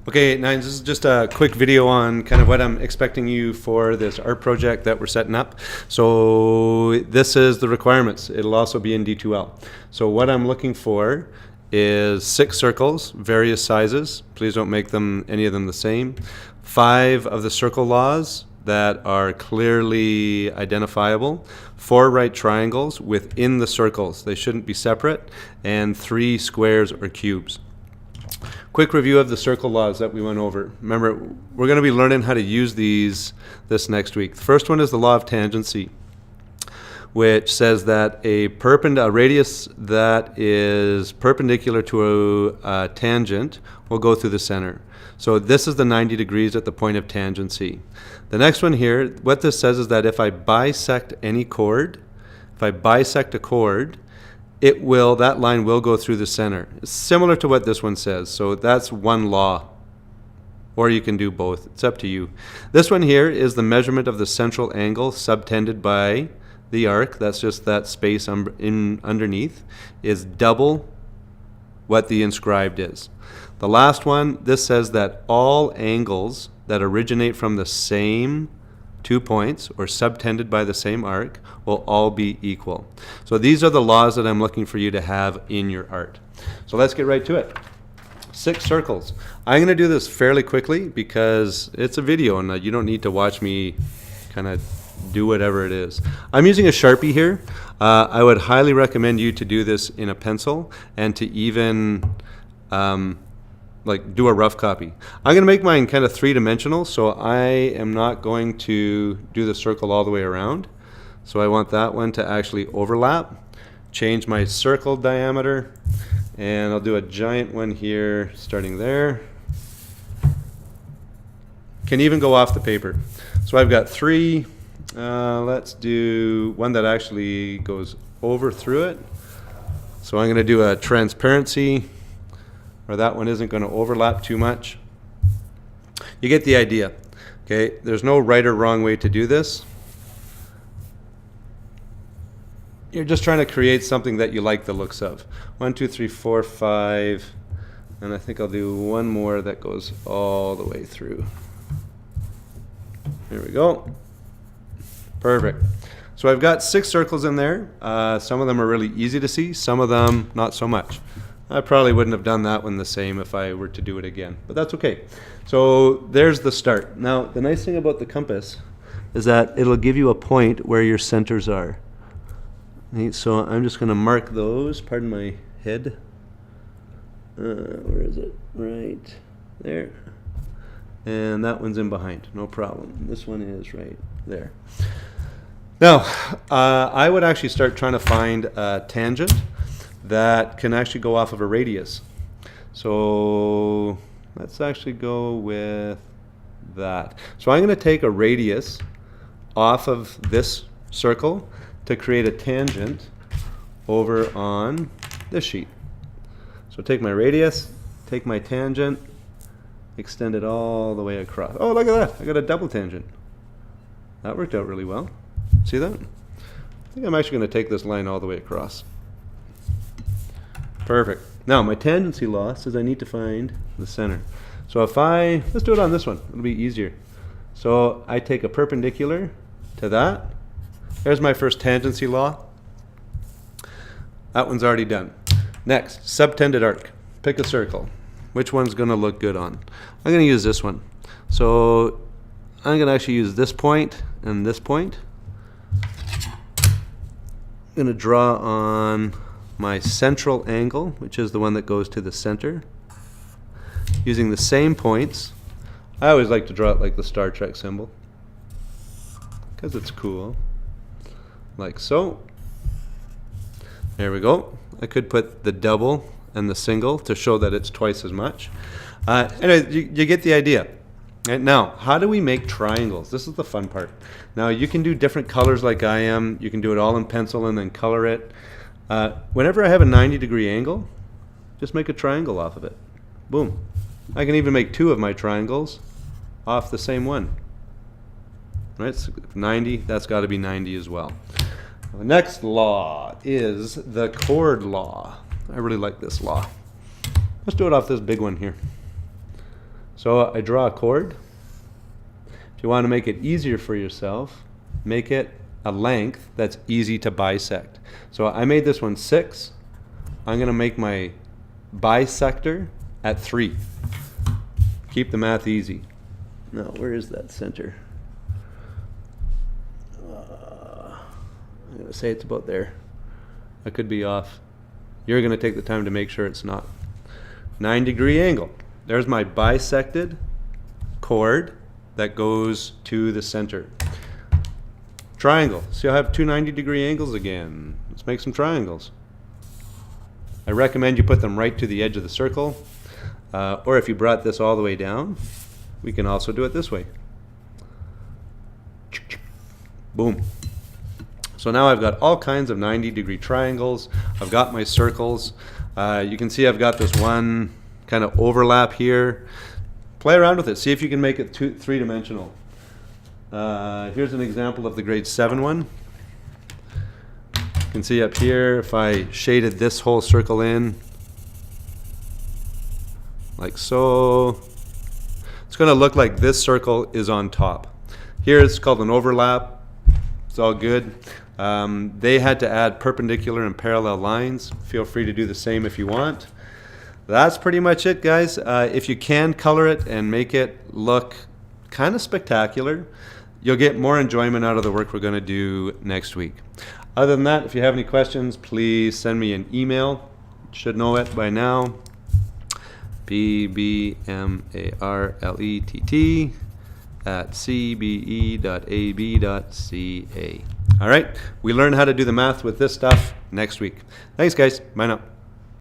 Okay, Nines, this is just a quick video on kind of what I'm expecting you for this art project that we're setting up. So this is the requirements. It'll also be in D2L. So what I'm looking for is 6 circles, various sizes. Please don't make them any of them the same. 5 of the circle laws that are clearly identifiable. 4 right triangles within the circles. They shouldn't be separate. And 3 squares or cubes. Quick review of the circle laws that we went over. Remember, we're going to be learning how to use this next week. The first one is the law of tangency, which says that a radius that is perpendicular to a tangent will go through the center. So this is the 90 degrees at the point of tangency. The next one here, what this says is that if I bisect any chord, if I bisect a chord, that line will go through the center. It's similar to what this one says. So that's one law. Or you can do both. It's up to you. This one here is the measurement of the central angle subtended by the arc. That's just that space underneath is double what the inscribed is. The last one, this says that all angles that originate from the same 2 points or subtended by the same arc will all be equal. So these are the laws that I'm looking for you to have in your art. So let's get right to it. 6 circles. I'm going to do this fairly quickly because it's a video and you don't need to watch me kind of do whatever it is. I'm using a Sharpie here. I would highly recommend you to do this in a pencil and to even do a rough copy. I'm going to make mine kind of 3-dimensional, so I am not going to do the circle all the way around. So I want that one to actually overlap. Change my circle diameter, and I'll do a giant one here starting there. Can even go off the paper. So I've got 3. Let's do one that actually goes over through it. So I'm going to do a transparency, or that one isn't going to overlap too much. You get the idea. Okay, there's no right or wrong way to do this. You're just trying to create something that you like the looks of. 1, 2, 3, 4, 5, and I think I'll do one more that goes all the way through. Here we go. Perfect. So I've got 6 circles in there. Some of them are really easy to see, some of them not so much. I probably wouldn't have done that one the same if I were to do it again, but that's okay. So there's the start. Now, the nice thing about the compass is that it'll give you a point where your centers are. Okay, so I'm just going to mark those, pardon my head. Where is it? Right there. And that one's in behind, no problem. This one is right there. Now, I would actually start trying to find a tangent that can actually go off of a radius. So let's actually go with that. So I'm going to take a radius off of this circle to create a tangent over on this sheet. So take my radius, take my tangent, extend it all the way across. Oh, look at that. I got a double tangent. That worked out really well. See that? I think I'm actually going to take this line all the way across. Perfect. Now, my tangency law says I need to find the center. So let's do it on this one. It'll be easier. So I take a perpendicular to that. There's my first tangency law. That one's already done. Next, subtended arc. Pick a circle. Which one's going to look good on? I'm going to use this one. So I'm going to actually use this point and this point. I'm going to draw on my central angle, which is the one that goes to the center. Using the same points. I always like to draw it like the Star Trek symbol, because it's cool. Like so. There we go. I could put the double and the single to show that it's twice as much. Anyway, you get the idea. Right, now, how do we make triangles? This is the fun part. Now, you can do different colors like I am. You can do it all in pencil and then color it. Whenever I have a 90-degree angle, just make a triangle off of it. Boom. I can even make 2 of my triangles off the same one. Right, so 90, that's got to be 90 as well. The next law is the chord law. I really like this law. Let's do it off this big one here. So I draw a chord. If you want to make it easier for yourself, make it a length that's easy to bisect. So I made this one 6. I'm going to make my bisector at 3. Keep the math easy. Now, where is that center? I'm going to say it's about there. I could be off. You're going to take the time to make sure it's not. 9-degree angle. There's my bisected chord that goes to the center. Triangle. See, I have two 90-degree angles again. Let's make some triangles. I recommend you put them right to the edge of the circle. Or if you brought this all the way down, we can also do it this way. Boom. So now I've got all kinds of 90-degree triangles. I've got my circles. You can see I've got this one kind of overlap here. Play around with it. See if you can make it three-dimensional. Here's an example of the grade 7 one. You can see up here, if I shaded this whole circle in, like so, it's going to look like this circle is on top. Here it's called an overlap. It's all good. They had to add perpendicular and parallel lines. Feel free to do the same if you want. That's pretty much it, guys. If you can color it and make it look kind of spectacular, you'll get more enjoyment out of the work we're going to do next week. Other than that, if you have any questions, please send me an email. You should know it by now. bbmarlett@cbe.ab.ca. All right, we learn how to do the math with this stuff next week. Thanks, guys. Bye now.